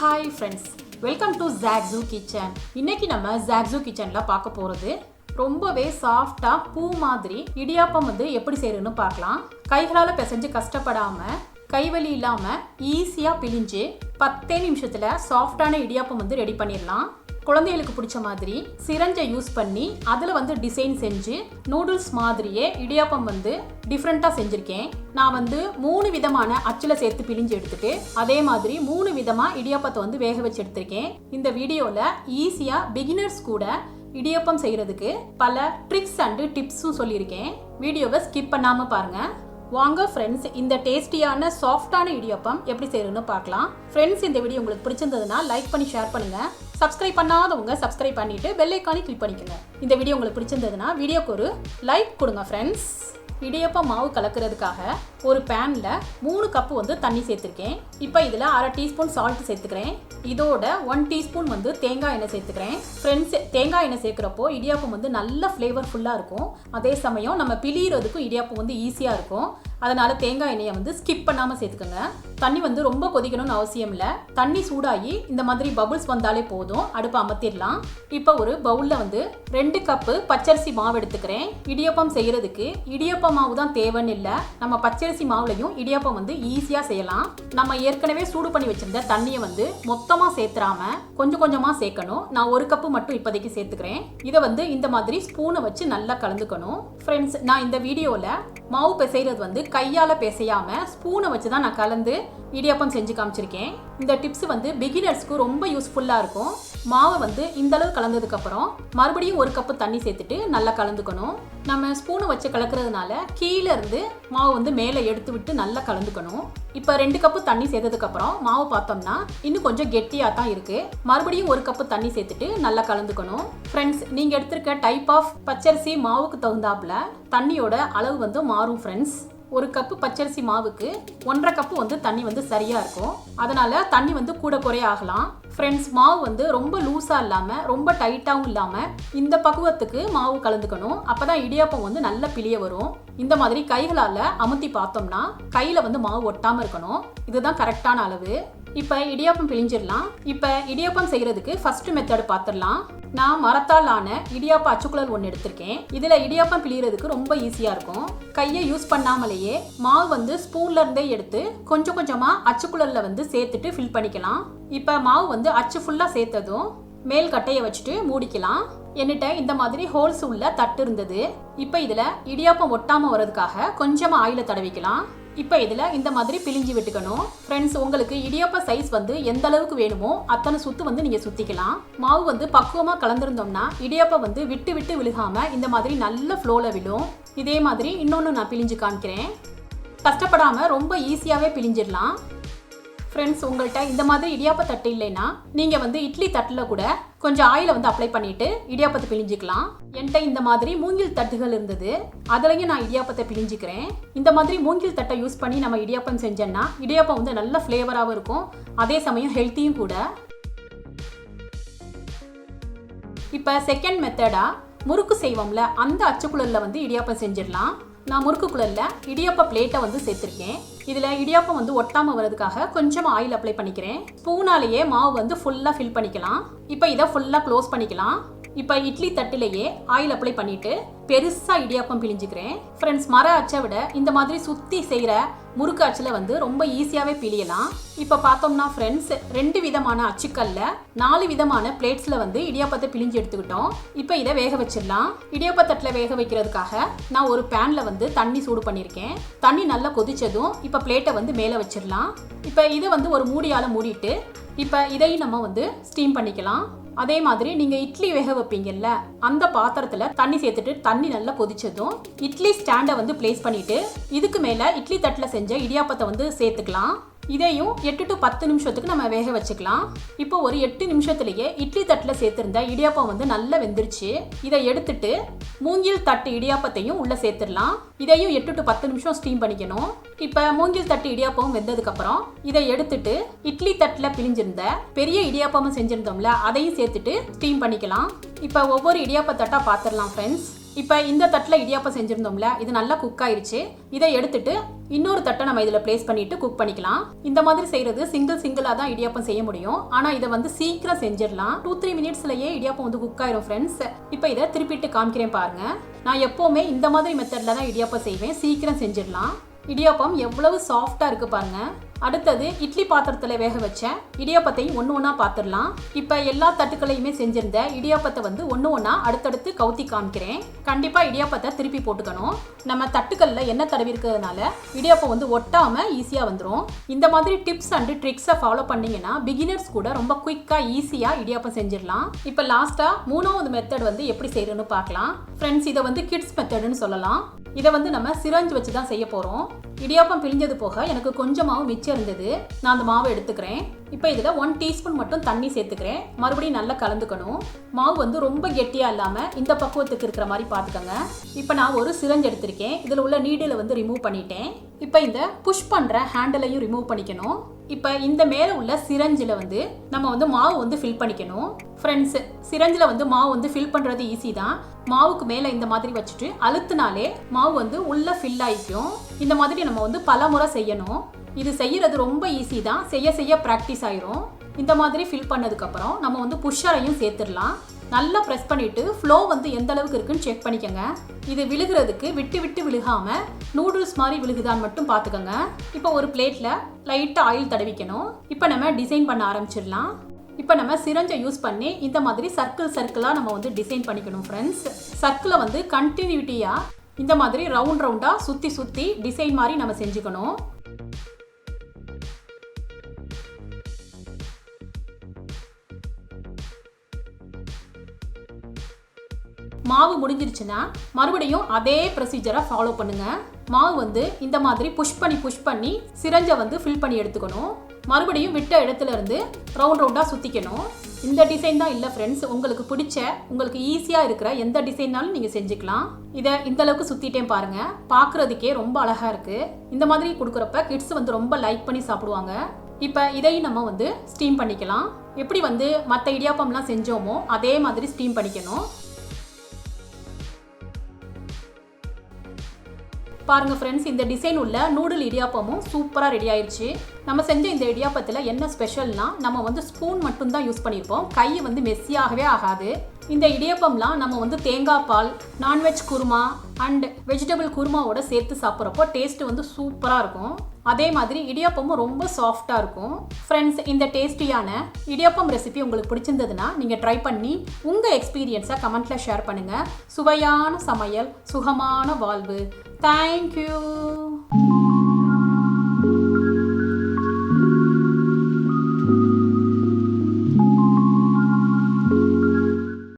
Hi friends, welcome to Zaag Zoog Kitchen. இன்னைக்கு நம்ம Zaag Zoog Kitchenல பார்க்க போறது ரொம்பவே சாஃப்ட்டா பூ மாதிரி இடியாப்பம் எப்படி செய்யறதுன்னு பார்க்கலாம். கைகளால பிசைஞ்சு கஷ்டப்படாம கைவலி இல்லாம ஈஸியா பிழிஞ்சு 10 நிமிஷத்துல சாஃப்ட்டான இடியாப்பம் ரெடி பண்ணிடலாம். குழந்தைகளுக்கு பிடிச்ச மாதிரி சிரஞ்சை யூஸ் பண்ணி அதில் டிசைன் செஞ்சு நூடுல்ஸ் மாதிரியே இடியாப்பம் டிஃப்ரெண்ட்டாக செஞ்சுருக்கேன். நான் 3 விதமான அச்சில் சேர்த்து பிழிஞ்சு எடுத்துட்டு அதே மாதிரி 3 விதமாக இடியாப்பத்தை வேக வச்சு எடுத்திருக்கேன். இந்த வீடியோவில் ஈஸியாக பிகினர்ஸ் கூட இடியாப்பம் செய்கிறதுக்கு பல ட்ரிக்ஸ் அண்டு டிப்ஸும் சொல்லியிருக்கேன். வீடியோவை ஸ்கிப் பண்ணாமல் பாருங்கள். வாங்க ஃப்ரெண்ட்ஸ், இந்த டேஸ்டியான சாஃப்டான இடியாப்பம் எப்படி செய்யறதுன்னு பார்க்கலாம். ஃப்ரெண்ட்ஸ், இந்த வீடியோ உங்களுக்கு பிடிச்சிருந்ததுன்னா லைக் பண்ணி ஷேர் பண்ணுங்க. சப்ஸ்கிரைப் பண்ணாதவங்க சப்ஸ்கிரைப் பண்ணிட்டு பெல் ஐகானை கிளிக் பண்ணிக்கோங்க. இந்த வீடியோ உங்களுக்கு பிடிச்சிருந்ததுன்னா வீடியோக்கு ஒரு லைக் கொடுங்க ஃப்ரெண்ட்ஸ். இடியாப்பம் மாவு கலக்கிறதுக்காக ஒரு பேனில் 3 கப்பு தண்ணி சேர்த்துருக்கேன். இப்போ இதில் 1/2 டீஸ்பூன் சால்ட் சேர்த்துக்கிறேன். இதோட 1 டீஸ்பூன் தேங்காய் எண்ணெய் சேர்த்துக்கிறேன். ஃப்ரெண்ட்ஸ், தேங்காய் எண்ணெய் சேர்க்குறப்போ இடியாப்பம் நல்ல ஃப்ளேவர்ஃபுல்லாக இருக்கும். அதே சமயம் நம்ம பிழியறதுக்கும் இடியாப்பம் ஈஸியாக இருக்கும். அதனால தேங்காய் எண்ணெயை ஸ்கிப் பண்ணாமல் சேர்த்துக்கோங்க. தண்ணி ரொம்ப கொதிக்கணும்னு அவசியம் இல்லை. தண்ணி சூடாகி இந்த மாதிரி பபுள்ஸ் வந்தாலே போதும். அடுப்பை அமர்த்திடலாம். இப்போ ஒரு பவுலில் 2 கப்பு பச்சரிசி மாவு எடுத்துக்கிறேன். இடியாப்பம் செய்யறதுக்கு இடியாப்பம் மாவு தான் தேவைன்னு இல்லை. நம்ம பச்சரிசி மாவுலையும் இடியாப்பம் ஈஸியாக செய்யலாம். நம்ம ஏற்கனவே சூடு பண்ணி வச்சிருந்த தண்ணியை மொத்தமாக சேர்த்துறாம கொஞ்சம் கொஞ்சமாக சேர்க்கணும். நான் 1 கப்பு மட்டும் இப்போதைக்கு சேர்த்துக்கிறேன். இதை இந்த மாதிரி ஸ்பூனை வச்சு நல்லா கலந்துக்கணும். ஃப்ரெண்ட்ஸ், நான் இந்த வீடியோவில் மாவு பிசைறது கையால் பிசையாம ஸ்பூனை வச்சு தான் நான் கலந்து இடியாப்பம் செஞ்சு காமிச்சிருக்கேன். இந்த டிப்ஸ் பிகினர்ஸ்க்கு ரொம்ப யூஸ்ஃபுல்லாக இருக்கும். மாவை இந்த அளவு கலந்ததுக்கப்புறம் மறுபடியும் 1 கப்பு தண்ணி சேர்த்துட்டு நல்லா கலந்துக்கணும். நம்ம ஸ்பூனை வச்சு கலக்கிறதுனால கீழே இருந்து மாவு மேலே எடுத்து விட்டு நல்லா கலந்துக்கணும். இப்போ 2 கப்பு தண்ணி சேர்த்ததுக்கப்புறம் மாவு பார்த்தோம்னா இன்னும் கொஞ்சம் கெட்டியாக தான் இருக்குது. மறுபடியும் 1 கப்பு தண்ணி சேர்த்துட்டு நல்லா கலந்துக்கணும். ஃப்ரெண்ட்ஸ், நீங்கள் எடுத்திருக்க டைப் ஆஃப் பச்சரிசி மாவுக்கு தகுந்தாப்புல தண்ணியோட அளவு மாறும். ஃப்ரெண்ட்ஸ், 1 கப்பு பச்சரிசி மாவுக்கு 1.5 கப்பு தண்ணி சரியாக இருக்கும். அதனால் தண்ணி கூட குறைய ஆகலாம். ஃப்ரெண்ட்ஸ், மாவு ரொம்ப லூஸாக இல்லாமல் ரொம்ப டைட்டாகவும் இல்லாமல் இந்த பக்குவத்துக்கு மாவு கலந்துக்கணும். அப்போ தான் இடியாப்பம் நல்ல பிழிய வரும். இந்த மாதிரி கைகளால் அமுத்தி பார்த்தோம்னா கையில் மாவு ஒட்டாமல் இருக்கணும். இதுதான் கரெக்டான அளவு. இப்போ இடியாப்பம் பிழிஞ்சிடலாம். இப்போ இடியாப்பம் செய்கிறதுக்கு ஃபர்ஸ்ட் மெத்தட் பார்த்துடலாம். நான் மரத்தால் ஆன இடியாப்பம் அச்சுக்குழல் 1 எடுத்திருக்கேன். இதில் இடியாப்பம் பிழியறதுக்கு ரொம்ப ஈஸியாக இருக்கும். கையை யூஸ் பண்ணாமலேயே மாவு ஸ்பூன்ல இருந்தே எடுத்து கொஞ்சம் கொஞ்சமாக அச்சுக்குழலில் சேர்த்துட்டு ஃபில் பண்ணிக்கலாம். இப்போ மாவு அச்சு ஃபுல்லாக சேர்த்ததும் மேல் கட்டையை வச்சுட்டு மூடிக்கலாம். என்கிட்ட இந்த மாதிரி ஹோல்ஸ் உள்ள தட்டு இருந்தது. இப்போ இதில் இடியாப்பம் ஒட்டாமல் வர்றதுக்காக கொஞ்சமாக ஆயில தடவிக்கலாம். இப்போ இதில் இந்த மாதிரி பிழிஞ்சு விட்டுக்கணும். ஃப்ரெண்ட்ஸ், உங்களுக்கு இடியாப்ப சைஸ் எந்த அளவுக்கு வேணுமோ அத்தனை சுத்து நீங்கள் சுற்றிக்கலாம். மாவு பக்குவமாக கலந்துருந்தோம்னா இடியாப்பம் விட்டு விட்டு விழுகாமல் இந்த மாதிரி நல்ல ஃப்ளோவில் விழும். இதே மாதிரி இன்னொன்று நான் பிழிஞ்சு காமிக்கிறேன். கஷ்டப்படாமல் ரொம்ப ஈஸியாகவே பிழிஞ்சிடலாம். ஃப்ரெண்ட்ஸ், உங்கள்கிட்ட இந்த மாதிரி இடியாப்ப தட்டு இல்லைன்னா நீங்கள் இட்லி தட்டில் கூட கொஞ்சம் ஆயில அப்ளை பண்ணிட்டு இடியாப்பத்தை பிழிஞ்சிக்கலாம். என்கிட்ட இந்த மாதிரி மூங்கில் தட்டுகள் இருந்தது. அதுலயும் நான் இடியாப்பத்தை பிழிஞ்சிக்கிறேன். இந்த மாதிரி மூங்கில் தட்டை யூஸ் பண்ணி நம்ம இடியாப்பம் செஞ்சோம்னா இடியாப்பம் நல்ல ஃப்ளேவராகவும் இருக்கும். அதே சமயம் ஹெல்த்தியும் கூட. இப்போ செகண்ட் மெத்தடா முறுக்கு செய்வோம்ல, அந்த அச்சுக்குழல்ல இடியாப்பம் செஞ்சிடலாம். நான் முறுக்கு குழலில் இடியாப்ப பிளேட்டை சேர்த்துருக்கேன். இதில் இடியாப்பம் ஒட்டாமல் வர்றதுக்காக கொஞ்சம் ஆயில் அப்ளை பண்ணிக்கிறேன். ஸ்பூனாலேயே மாவு ஃபுல்லாக ஃபில் பண்ணிக்கலாம். இப்போ இதை ஃபுல்லாக க்ளோஸ் பண்ணிக்கலாம். இப்போ இட்லி தட்டிலேயே ஆயில் அப்ளை பண்ணிவிட்டு பெருசாக இடியாப்பம் பிழிஞ்சுக்கிறேன். ஃப்ரெண்ட்ஸ், மர அச்சை விட இந்த மாதிரி சுற்றி செய்கிற முறுக்கு அச்சில் ரொம்ப ஈஸியாகவே பிழியலாம். இப்போ பார்த்தோம்னா ஃப்ரெண்ட்ஸ், 2 விதமான அச்சுக்கல்ல 4 விதமான பிளேட்ஸில் இடியாப்பத்தை பிழிஞ்சு எடுத்துக்கிட்டோம். இப்போ இதை வேக வச்சிடலாம். இடியாப்பத்தட்டில் வேக வைக்கிறதுக்காக நான் ஒரு பேனில் தண்ணி சூடு பண்ணியிருக்கேன். தண்ணி நல்லா கொதிச்சதும் இப்போ பிளேட்டை மேலே வச்சிடலாம். இப்போ இதை ஒரு மூடியால் மூடிட்டு இப்போ இதையும் நம்ம ஸ்டீம் பண்ணிக்கலாம். அதே மாதிரி நீங்கள் இட்லி வேக வைப்பீங்கல்ல, அந்த பாத்திரத்தில் தண்ணி சேர்த்துட்டு தண்ணி நல்லா கொதிச்சதும் இட்லி ஸ்டாண்டை பிளேஸ் பண்ணிட்டு இதுக்கு மேலே இட்லி தட்டில் செஞ்ச இடியாப்பத்தை சேர்த்துக்கலாம். இதையும் 8 to 10 நிமிஷத்துக்கு நம்ம வேக வச்சுக்கலாம். இப்போ ஒரு 8 நிமிஷத்துலேயே இட்லி தட்டில் சேர்த்துருந்த இடியாப்பம் நல்லா வெந்துருச்சு. இதை எடுத்துட்டு மூங்கில் தட்டு இடியாப்பத்தையும் உள்ளே சேர்த்துடலாம். இதையும் 8 to 10 நிமிஷம் ஸ்டீம் பண்ணிக்கணும். இப்போ மூங்கில் தட்டு இடியாப்பம் வெந்ததுக்கப்புறம் இதை எடுத்துட்டு இட்லி தட்டில் பிழிஞ்சிருந்த பெரிய இடியாப்பமும் செஞ்சுருந்தோம்ல, அதையும் சேர்த்துட்டு ஸ்டீம் பண்ணிக்கலாம். இப்போ ஒவ்வொரு இடியாப்ப தட்டாக பார்த்துடலாம் ஃப்ரெண்ட்ஸ். இப்போ இந்த தட்டில் இடியாப்பம் செஞ்சுருந்தோம்ல, இது நல்லா குக் ஆயிடுச்சு. இதை எடுத்துட்டு இன்னொரு தட்டை நம்ம இதில் பிளேஸ் பண்ணிட்டு குக் பண்ணிக்கலாம். இந்த மாதிரி செய்யறது சிங்கிளாக தான் இடியாப்பம் செய்ய முடியும். ஆனால் இதை வந்து சீக்கிரம் செஞ்சிடலாம். 2-3 மினிட்ஸ்லயே இடியாப்பம் வந்து குக் ஆயிரும் ஃப்ரெண்ட்ஸ். இப்போ இதை திருப்பிட்டு காமிக்கிறேன் பாருங்க. நான் எப்போவுமே இந்த மாதிரி மெத்தடில் தான் இடியாப்பம் செய்வேன். சீக்கிரம் செஞ்சிடலாம். இடியாப்பம் எவ்வளவு சாஃப்டாக இருக்குது பாருங்க. அடுத்தது இட்லி பாத்திரத்தில் வேக வச்ச இடியாப்பத்தையும் ஒன்று ஒன்றா பார்த்துடலாம். இப்போ எல்லா தட்டுக்களையுமே செஞ்சிருந்த இடியாப்பத்தை வந்து ஒன்று ஒன்றா அடுத்தடுத்து கவுத்தி காமிக்கிறேன். கண்டிப்பாக இடியாப்பத்தை திருப்பி போட்டுக்கணும். நம்ம தட்டுக்களில் எண்ணெய் தடவி இருக்கிறதுனால இடியாப்பம் வந்து ஒட்டாமல் ஈஸியாக வந்துடும். இந்த மாதிரி டிப்ஸ் அண்ட் ட்ரிக்ஸை ஃபாலோ பண்ணிங்கன்னா பிகினர்ஸ் கூட ரொம்ப குயிக்காக ஈஸியாக இடியாப்பம் செஞ்சிடலாம். இப்போ லாஸ்ட்டாக 3வது மெத்தட் வந்து எப்படி செய்யறதுன்னு பார்க்கலாம். ஃப்ரெண்ட்ஸ், இதை வந்து கிட்ஸ் மெத்தடுன்னு சொல்லலாம். இதை வந்து நம்ம சிரஞ்சு வச்சு தான் செய்ய போகிறோம். இடியாப்பம் பிழிஞ்சது போக எனக்கு கொஞ்சம் மாவு மிச்சம் இருந்தது. நான் அந்த மாவை எடுத்துக்கிறேன். இப்போ இதில் 1 டீஸ்பூன் மட்டும் தண்ணி சேர்த்துக்கிறேன். மறுபடியும் நல்லா கலந்துக்கணும். மாவு வந்து ரொம்ப கெட்டியாக இல்லாமல் இந்த பக்குவத்துக்கு இருக்கிற மாதிரி பார்த்துக்கோங்க. இப்போ நான் ஒரு சிரஞ்சு எடுத்திருக்கேன். இதில் உள்ள நீடில் வந்து ரிமூவ் பண்ணிட்டேன். இப்போ இந்த புஷ் பண்ணுற ஹேண்டலையும் ரிமூவ் பண்ணிக்கணும். இப்போ இந்த மேலே உள்ள சிரஞ்சில் வந்து நம்ம வந்து மாவு வந்து ஃபில் பண்ணிக்கணும். ஃப்ரெண்ட்ஸ், சிரஞ்சில் வந்து மாவு வந்து ஃபில் பண்ணுறது ஈஸி தான். மாவுக்கு மேலே இந்த மாதிரி வச்சுட்டு அழுத்தினாலே மாவு வந்து உள்ளே ஃபில் ஆகிக்கும். இந்த மாதிரி நம்ம வந்து பல முறை செய்யணும். இது செய்யறது ரொம்ப ஈஸி தான். செய்ய செய்ய ப்ராக்டிஸ் ஆயிரும். இந்த மாதிரி ஃபில் பண்ணதுக்கப்புறம் நம்ம வந்து புஷ்ஷரையும் சேர்த்துடலாம். நல்லா ப்ரெஸ் பண்ணிவிட்டு ஃப்ளோ வந்து எந்த அளவுக்கு இருக்குன்னு செக் பண்ணிக்கோங்க. இது விழுகிறதுக்கு விட்டு விட்டு விழுகாமல் நூடுல்ஸ் மாதிரி விழுகுதான்னு மட்டும் பார்த்துக்கோங்க. இப்போ ஒரு பிளேட்டில் லைட்டாக ஆயில் தடவிக்கணும். இப்போ நம்ம டிசைன் பண்ண ஆரம்பிச்சிடலாம். இப்போ நம்ம சிரஞ்சை யூஸ் பண்ணி இந்த மாதிரி சர்க்கிளாக நம்ம வந்து டிசைன் பண்ணிக்கணும் ஃப்ரெண்ட்ஸ். சர்க்கிளை வந்து கண்டினியூட்டியாக இந்த மாதிரி ரவுண்டாக சுற்றி டிசைன் மாதிரி நம்ம செஞ்சுக்கணும். மாவு முடிஞ்சிருச்சுன்னா மறுபடியும் அதே ப்ரொசீஜரை ஃபாலோ பண்ணுங்க. மாவு வந்து இந்த மாதிரி புஷ் பண்ணி சிரஞ்சை வந்து ஃபில் பண்ணி எடுத்துக்கணும். மறுபடியும் விட்ட இடத்துல இருந்து ரவுண்டாக சுற்றிக்கணும். இந்த டிசைன் தான் இல்லை ஃப்ரெண்ட்ஸ். உங்களுக்கு பிடிச்ச உங்களுக்கு ஈஸியாக இருக்கிற எந்த டிசைன்னாலும் நீங்கள் செஞ்சுக்கலாம். இதை இந்த அளவுக்கு சுற்றிட்டேன் பாருங்கள். பார்க்குறதுக்கே ரொம்ப அழகாக இருக்குது. இந்த மாதிரி கொடுக்குறப்ப கிட்ஸ் வந்து ரொம்ப லைக் பண்ணி சாப்பிடுவாங்க. இப்போ இதையும் நம்ம வந்து ஸ்டீம் பண்ணிக்கலாம். எப்படி வந்து மற்ற இடியாப்பம்லாம் செஞ்சோமோ அதே மாதிரி ஸ்டீம் பண்ணிக்கணும். பாருங்க ஃப்ரெண்ட்ஸ், இந்த டிசைன் உள்ள நூடுல் இடியாப்பமும் சூப்பராக ரெடி ஆயிடுச்சு. நம்ம செஞ்ச இந்த இடியாப்பத்தில் என்ன ஸ்பெஷல்னா நம்ம வந்து ஸ்பூன் மட்டும்தான் யூஸ் பண்ணியிருப்போம். கை வந்து மெஸ்ஸியாகவே ஆகாது. இந்த இடியாப்பம்லாம் நம்ம வந்து தேங்காய் பால், நான்வெஜ் குருமா அண்ட் வெஜிடபிள் குருமாவோட சேர்த்து சாப்பிட்றப்போ டேஸ்ட்டு வந்து சூப்பராக இருக்கும். அதே மாதிரி இடியாப்பமும் ரொம்ப சாஃப்டாக இருக்கும். ஃப்ரெண்ட்ஸ், இந்த டேஸ்டியான இடியாப்பம் ரெசிபி உங்களுக்கு பிடிச்சிருந்ததுன்னா நீங்கள் ட்ரை பண்ணி உங்கள் எக்ஸ்பீரியன்ஸை கமெண்ட்டில் ஷேர் பண்ணுங்கள். சுவையான சமையல், சுகமான வாழ்வு. தேங்க்யூ.